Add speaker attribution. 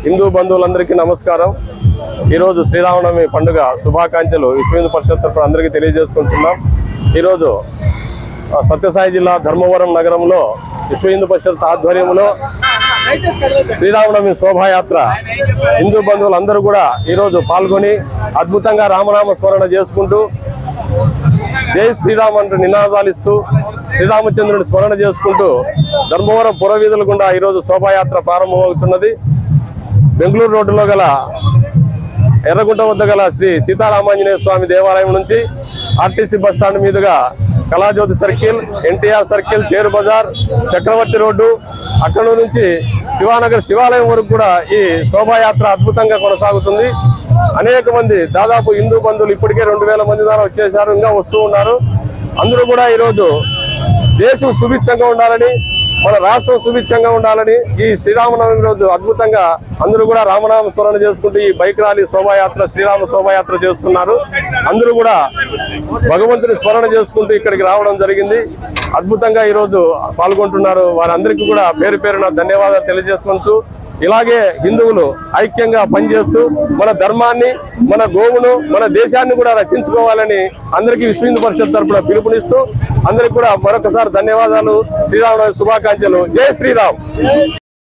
Speaker 1: హిందూ బంధువులందరికీ నమస్కారం। ఈరోజు శ్రీరామనవమి పండుగ శుభాకాంక్షలు విశ్వ హిందూ పరిషత్ తరపున అందరికీ తెలియజేసుకుంటున్నాం। ఈరోజు సత్యసాయి జిల్లా ధర్మవరం నగరంలో విశ్వ హిందూ పరిషత్ ఆధ్వర్యంలో శ్రీరామనవమి శోభాయాత్ర హిందూ బంధువులందరూ కూడా ఈరోజు పాల్గొని అద్భుతంగా రామనామ స్మరణ చేసుకుంటూ జై శ్రీరామ్ అంటూ నినాదాలు ఇస్తూ శ్రీరామచంద్రుని స్మరణ చేసుకుంటూ ధర్మవరం పురవీధుల గుండా ఈరోజు శోభాయాత్ర ప్రారంభమవుతున్నది। బెంగళూరు రోడ్డులో గల ఎర్రగుంట వద్ద గల శ్రీ సీతారామాంజనేయ స్వామి దేవాలయం నుంచి ఆర్టీసీ బస్టాండ్ మీదుగా కళాజ్యోతి సర్కిల్, ఎన్టీఆర్ సర్కిల్, తేరు బజార్, చక్రవర్తి రోడ్డు, అక్కడ నుంచి శివానగర్ శివాలయం వరకు కూడా ఈ శోభాయాత్ర అద్భుతంగా కొనసాగుతుంది। అనేక మంది దాదాపు హిందూ బంధువులు ఇప్పటికే 2000 మంది దాకా వచ్చేసారు, ఇంకా వస్తూ ఉన్నారు। అందరూ కూడా ఈరోజు దేశం సుభిక్షంగా ఉండాలని, మన రాష్ట్రం సుభిక్షంగా ఉండాలని ఈ శ్రీరామనవమి రోజు అద్భుతంగా అందరూ కూడా రామనామ స్మరణ చేసుకుంటూ ఈ బైక్ ర్యాలీ శోభాయాత్ర, శ్రీరామ శోభాయాత్ర చేస్తున్నారు। అందరూ కూడా భగవంతుని స్మరణ చేసుకుంటూ ఇక్కడికి రావడం జరిగింది। అద్భుతంగా ఈరోజు పాల్గొంటున్నారు। వారందరికీ కూడా పేరు పేరున ధన్యవాదాలు తెలియజేసుకుంటూ ఇలాగే హిందువులు ఐక్యంగా పనిచేస్తూ మన ధర్మాన్ని, మన గోవును, మన దేశాన్ని కూడా రక్షించుకోవాలని అందరికీ విశ్వ హిందూ పరిషత్ తరపున పిలుపునిస్తూ అందరికీ కూడా మరొకసారి ధన్యవాదాలు, శ్రీరామనవమి శుభాకాంక్షలు। జై శ్రీరామ్।